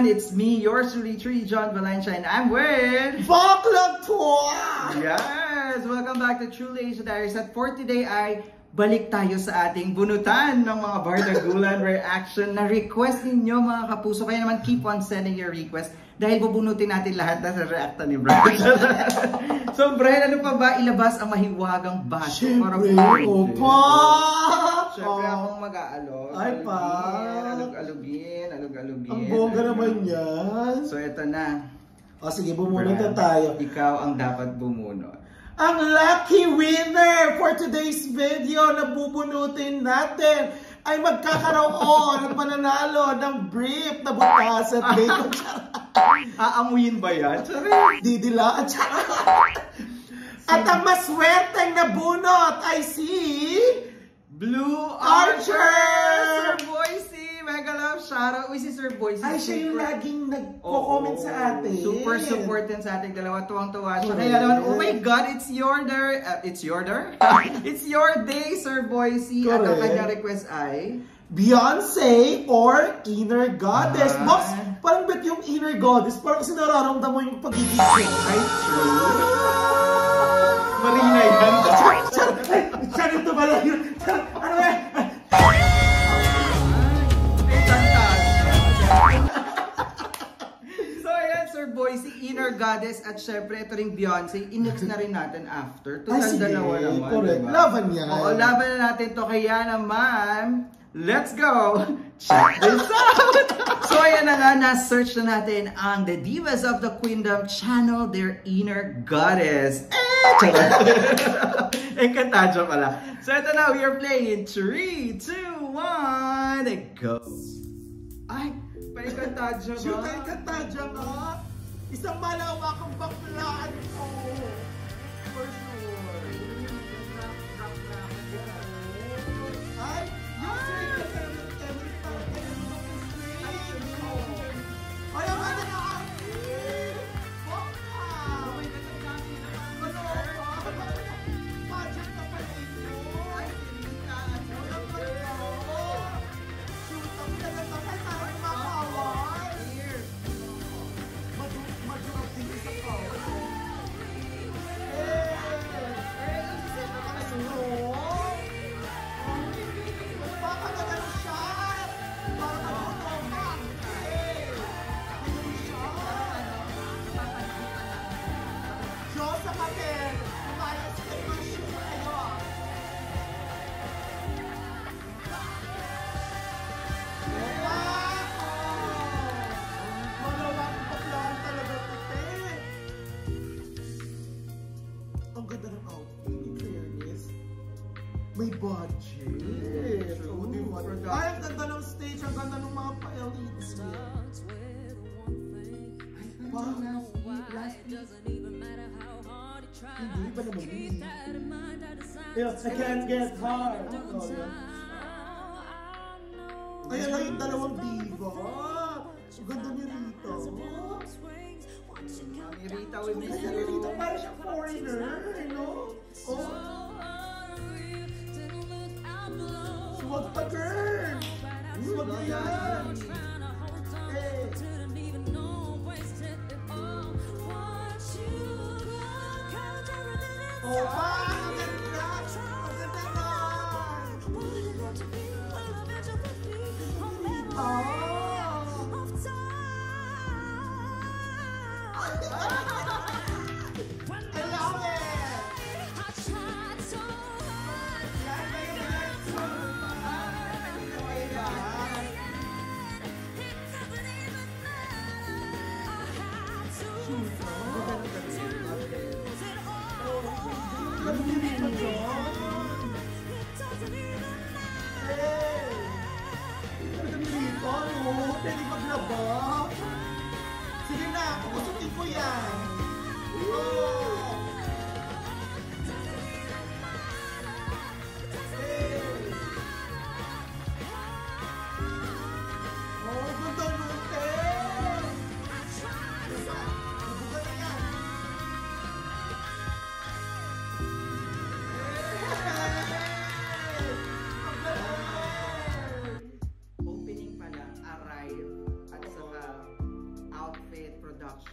everyone, it's me, yours truly, John Valencia, and I'm with... Vlog Tour! Yes! Welcome back to Truly Asia Diaries. At for today ay balik tayo sa ating bunutan ng mga bardagulan reaction na request ninyo mga kapuso. Kaya naman keep on sending your request dahil bubunutin natin lahat na sa reacta ni Brian. So Brian, ano pa ba ilabas ang mahiwagang baso? Siyempre, opa! Siyempre akong mag-aalog. Ay pa! Alugin. Ang bongga naman yan. So ito na. O sige, bumunot na tayo. Ikaw ang dapat bumunot. Ang lucky winner for today's video na bubunutin natin ay magkakaroon at mananalo ng brief na butas at bacon. Aamuyin ba yan? Didila. At ang maswerteng nabunot ay si... Blue Archer! Sir Boise! Mega love! Shoutout! Uy, si Sir Boise. Ay, siya yung laging nagko-comment sa atin. Super supportant sa ating dalawa. Tuwang-tuwa siya. Kaya naman, oh my God, it's your day. It's your day, Sir Boise. At ang kanya request ay... Beyonce or Inner Goddess. Boss, parang bet yung Inner Goddess. Parang kasi nararamdaman mo yung pagiging ko. Ay, true. Marina yan. Siya ito pala yun. Ano ba? So ayan, Sir Boise, Inner Goddess, at syempre ito ring Beyonce, in-mix na rin natin after. Total dalawa naman. Correct. Diba? Laban yan. Oo, laban na natin to. Kaya naman, let's go! Check this out! So ayan na nga, na-search na natin ang The Divas of the Queendom channel, their Inner Goddess. Encantadjo pala. So ito na, we are playing in 3, 2, 1, go! Ay, pa-Encantadjo Shoot ba? ay Encantadjo ka. Isang malawakang baklaan ko. For sure. Ay, may budget. Oh, diba? Ay, ang ganda ng stage, ang ganda ng mga pa-LEDs. Wow. Hindi ba naman yun? I can't get hard. Ayan lang yung dalawang diva. Ang ganda ni Rita. Ni Rita with me. Kaya ni Rita parang siyang foreigner, no? Oh. Swag pa, girl! Swag na yan! Hey! Oh, wow! Ang ganda! Ang ganda naman! Oh!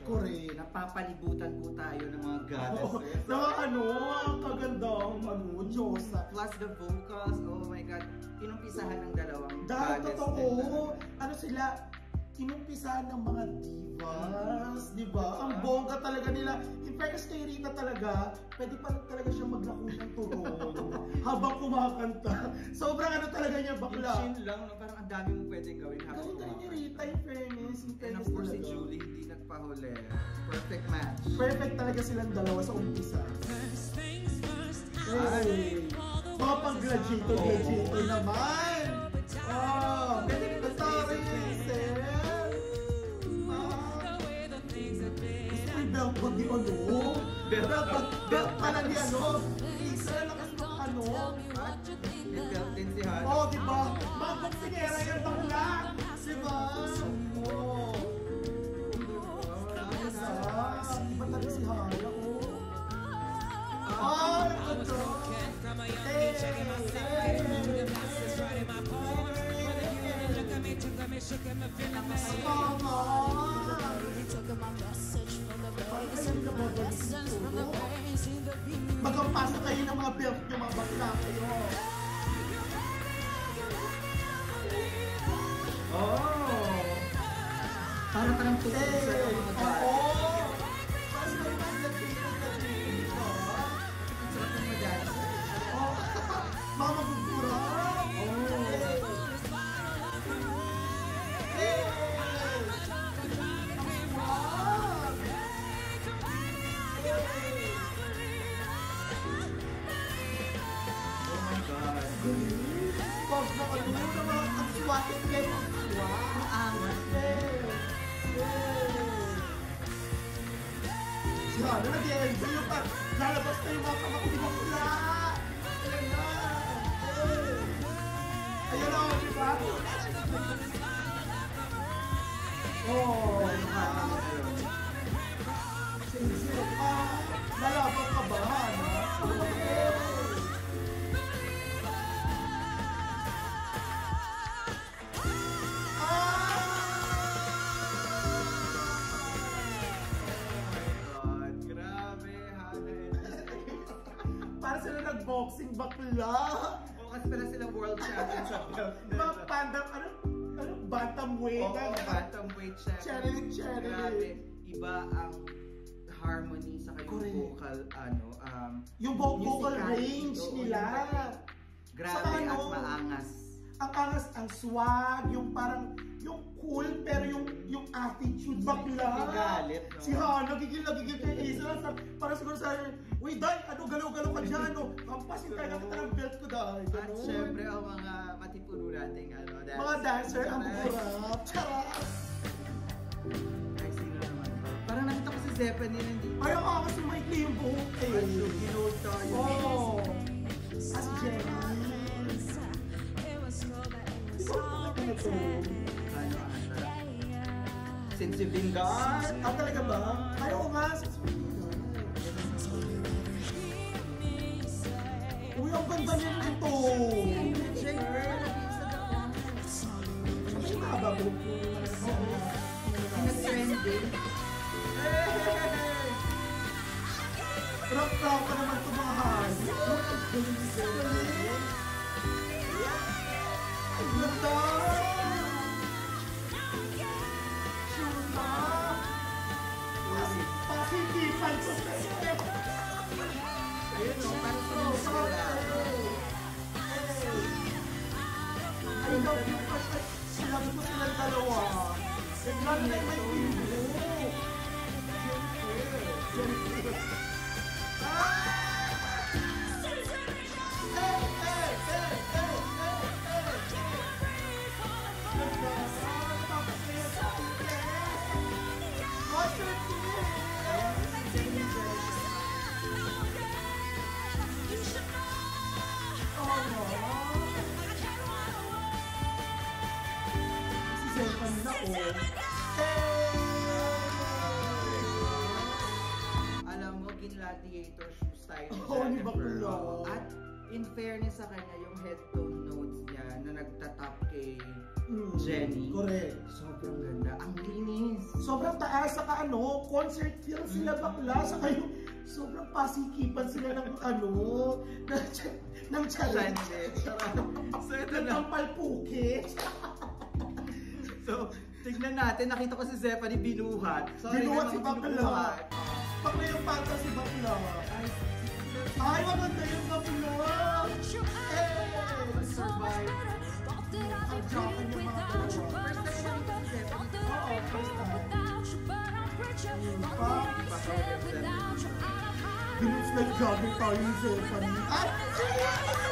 Correct. Napapalibutan po tayo ng mga Oo, goddesses. na ang kagandang Diyosa. Plus the vocals, oh my God, inumpisahan ng dalawang Dahil goddess totoo, din. ano sila, inumpisahan ng mga divas, di ba? Ang bongga talaga nila. In fairness kay Rita talaga, pwede pa talaga siya maglako ng turon habang kumakanta. Sobrang ano talaga niya, Yung bakla. chin lang, no? Parang ang dami mo pwedeng gawin habang Ganito rin ni kumakain. Rita, in fairness. In And fairness of course, si talaga. Julie hindi nagpahuli. Perfect match. Perfect talaga silang dalawa sa umpisa. Ay. Mga pang-graduator naman! Oh, basta rin Sel! Gusto yung belt bag ni ano? Belt pala ni ano? Isa lakas ng ano? May belt din si Hana. Oh, di ba? Mga boksingera yung bakla! Di ba? Oh. Iba talaga si Hana, oh. Ay, ito! Magpapasa kayo ng mga belt nyo, mga bakla kayo. Oh! Parang parang puso sa mga bata. Oo! Mas may magdating na galing ko. Ang sarap ng mag-dance. Oh, mga magugura. Oh my God. Pag na ano na mga ang swatin kayo. Wow! Angas. Si Hana nag-i-enjoy yung lalabas na yung mga kamakula. Ayan na. Ayan na, di ba? Oh, sinisip pa. Lalabas ka ba, Hana? God, grabe, Hana. Para sila nag-boxing bakla. O kasi pala sila world champion sa belt Mga nila. pandang, ano, bantamweight. Oo, bantamweight champion. Channeling. Grabe, iba ang harmony sa kayong Correct. vocal, Yung vocal musicality. range Oo, nila. Grabe Saka at ano, maangas. Ang angas, ang swag, yung parang, yung cool, pero yung attitude, bakla. Yung galit, no? Si Hana, gigil kay Isa. Parang siguro sa uy, Day, ano, galaw-galaw ka dyan, no? Kampasin tayo kita ng belt ko, Day. At syempre, ang mga matipuno nating dancer. Mga dancer, ang kurap. Charap. Ay, sino naman ba? Parang nakita ko si Zeppelin hindi. Ay, ang angas yung maikli yung buhok, eh. Ginold tayo. Oh. As Jenny. Ano to? Ano ata? Since you've been gone. Ah, talaga ba? Ay, oo nga. Uy, ang ganda niya nito. Ay, mahaba buhok ko. Nag-trending. Rock ka naman tumahan. Ang ganda! Shuma! Pasitipan ko sa'yo. Ayun o, parang sinisira. I love you kasi sinabi ko silang dalawa. Lagi na may pinto. Alam mo, gladiator shoes tayo ni Oo, ni Jennifer. Bakla. At in fairness sa kanya, yung headtone notes niya na nagtatap kay Jenny. Correct. Sobrang ganda. Ang linis. sobrang taas, saka concert feel sila bakla, saka yung sobrang pasikipan sila ng ng challenge. So ito Ng na. tampalpuki. So, tignan natin. Nakita ko si Zephanie binuhat. Binuhat si bakla. Bakla yung pata si bakla. Ay, maganda yung bakla. Survive. Ang tsaka niya mga dalawa. Binuts na jogging tayo yung Zephanie. Ay!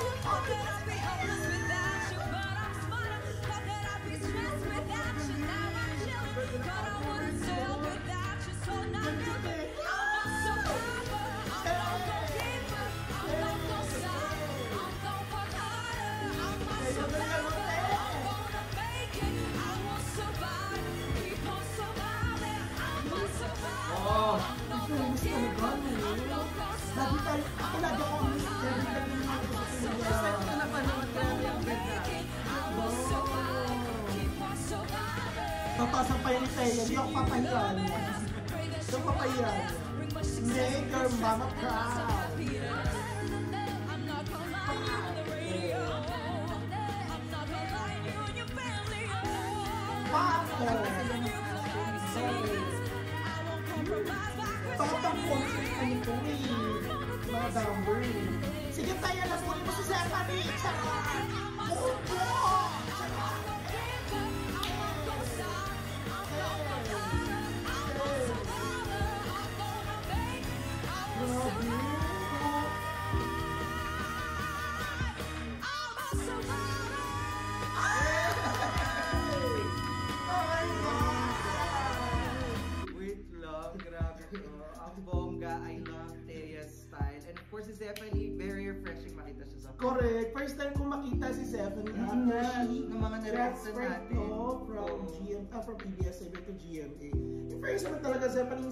Lagi ako miss every time na Ito na panood. Grabe ang ganda. Papasang pa yung Taya, hindi ako papahiran. Ito papahiran. Make your mama proud. Pako! Patang concert ka nito mga damber. Sige Taya, lapunin mo si Zephanie! Charot! Opo! Wait lang, grabe to. Ang bongga, I love Teya's style. And of course, si Zephanie, very refreshing makita siya sa Correct. First time ko makita si Zephanie Ng mga nireaction transferred natin. from PBS7 to GMA. Yung first naman talaga Zephanie,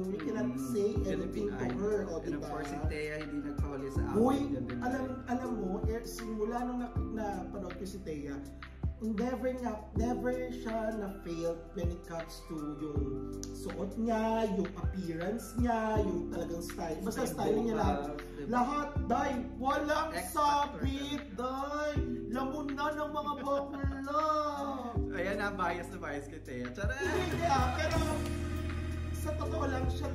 we cannot say anything to her. O, And of diba? course, si Teya hindi nagpahuli sa Uy, amin. alam mo, simula nung napanood ko si Teya, never siya na-failed when it comes to yung suot niya, yung appearance niya, yung talagang style. Basta style niya lahat. Lahat, day, walang sabit, day. Lamunan ng mga bakla. Ayan na, bias na bias kay Teya. Tara! Hindi pero sa totoo lang, siya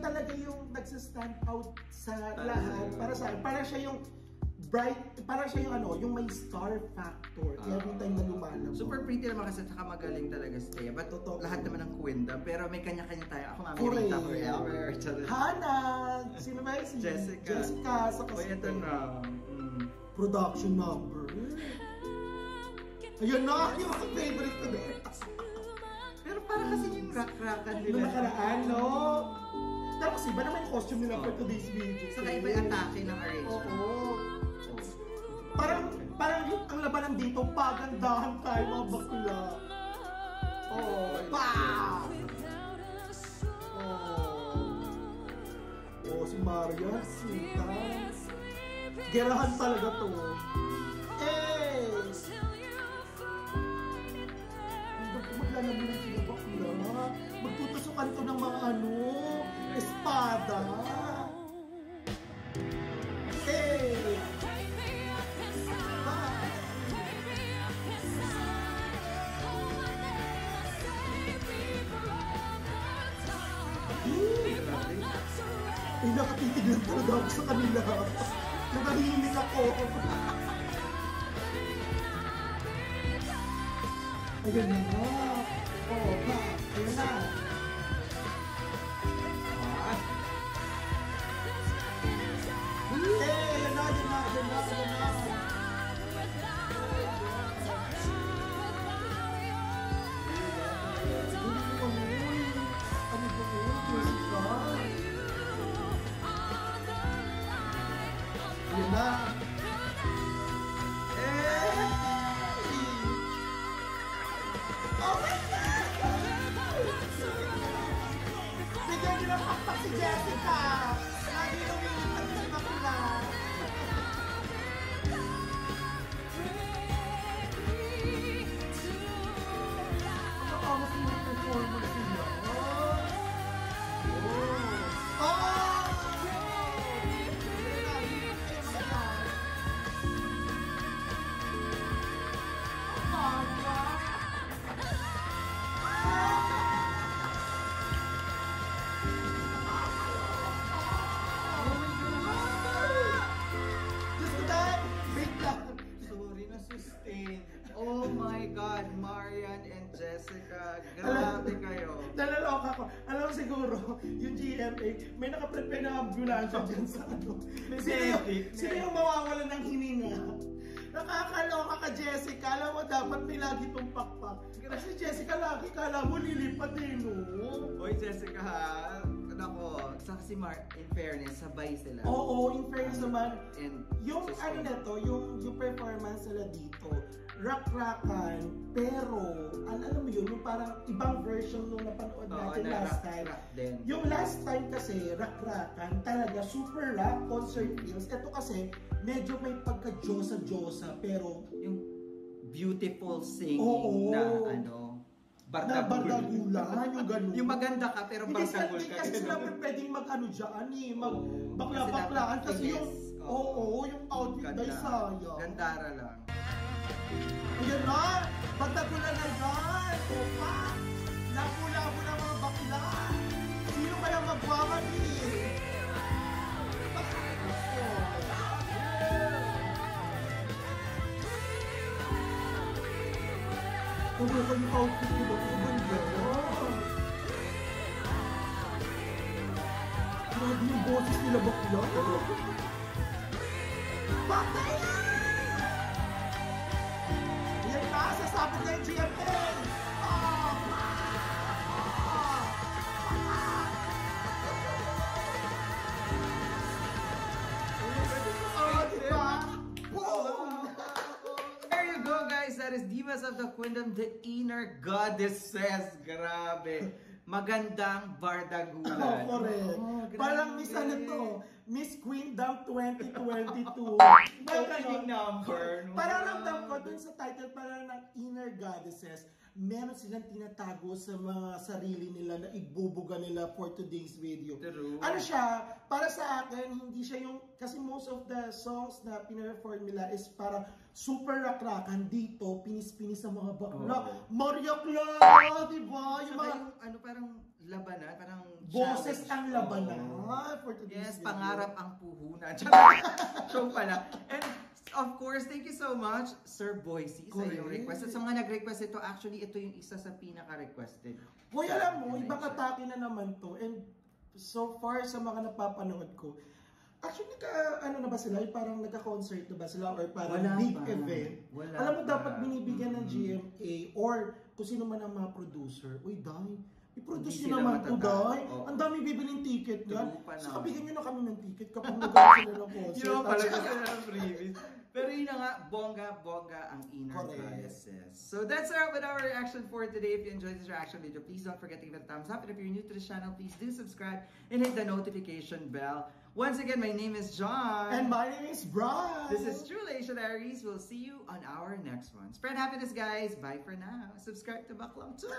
talaga yung nagsa-stand out sa lahat. Para sa akin, para siya yung yung may star factor every time na lumalabas. Super pretty naman kasi saka magaling talaga si Teya. But Totoo. lahat naman ng kwenda. Pero may kanya-kanya tayo. Ako nga, Correct. Rita forever. Tara. Hana! Sino ba yun? Si Jessica. Sa Uy, ito na. production number. Ayun na! Yung mga favorite ko din. Pero parang kasi yung rock-rockan nila. Yung nakaraan, no? Tapos iba naman yung costume nila for today's video. Saka iba yung atake ng arrangement. Oo. Parang ang labanan dito, pagandahan tayo mga bakla. Oh, pa! Oh, si Maria, sita. Gerahan talaga to. Maglalamunan sila bakla. Magtutusukan to ng mga espada. Ay, nakatitig lang talaga ako sa kanila. Nakahimik ako. Ayun na nga. Oh, pa. Ayun na. Ayun na. Ayun na. Oh my God! sustain. Oh my God, Marian and Jessica, grabe kayo. Nalaloka ko. Alam mo siguro, yung GMA, may nakaprepare na ambulansya dyan sa ano. Sino yung mawawalan ng hininga? Nakakaloka ka, Jessica. Alam mo, dapat may lagi itong pakpak. Kasi Jessica, lagi kala mo lilipad din, no? Hoy, Jessica, ha? Nako, saka si Mar, in fairness, sabay sila. Oo, in fairness naman. And Yung ano na to, yung performance nila dito, rock-rockan, pero alam mo yun, yung parang ibang version nung napanood natin last time. Yung last time kasi, rock-rockan, talaga super rock, concert feels. Ito kasi, medyo may pagka-josa-josa, pero yung beautiful singing na ano, bardagulan, yung gano'n. Yung maganda ka pero bardagul ka. Hindi kasi sila pwedeng mag-ano dyan mag-bakla-baklaan kasi yung, yung outfit ay sayang. Gandara lang. Ayan na, bardagulan na yan. Opa, labo-labo na mga bakla. Sino kaya magwawali? Kung yung outfit nila, kumanda. Grabe yung boses nila bakla. Bakla! Yan na, sasabi na yung GMA! That is Divas of the Queendom, the Inner Goddesses. Grabe. Magandang bardagulan. Correct. Parang Miss ano to, Miss Queendom 2022. Opening number. Parang ramdam ko dun sa title parang ng Inner Goddesses. Meron silang tinatago sa mga sarili nila na ibubuga nila for today's video. True. Ano siya, para sa akin, hindi siya yung, kasi most of the songs na pina-perform nila is parang super rock-rockan. Dito, pinis-pinis ang mga bakla. Maria Clara, diba? Yung mga, ano parang labanan, parang boses ang labanan for today's video. Pangarap ang puhunan. Show pala. And of course, thank you so much, Sir Boise, sa iyong request. At sa mga nag-request ito, actually, ito yung isa sa pinaka-requested. Hoy, alam mo, ibang atake na naman to. And so far, sa mga napapanood ko, actually, ano na ba sila? Parang nagka-concert na ba sila? Or parang big event? Alam mo, dapat binibigyan ng GMA or kung sino man ang mga producer. Uy, dahil i-produce nyo naman to, Day. Ang dami bibiling ticket yan. So, kabigyan nyo na kami ng ticket kapag nag-gawin sila ng concert. Yun pala kasi ng previous. Pero yun na nga, bongga ang Inner Goddesses. So that's all with our reaction for today. If you enjoyed this reaction video, please don't forget to give it a thumbs up. And if you're new to this channel, please do subscribe and hit the notification bell. Once again, my name is John. And my name is Brian. This is True Laysha Diaries. We'll see you on our next one. Spread happiness, guys. Bye for now. Subscribe to Baklang too.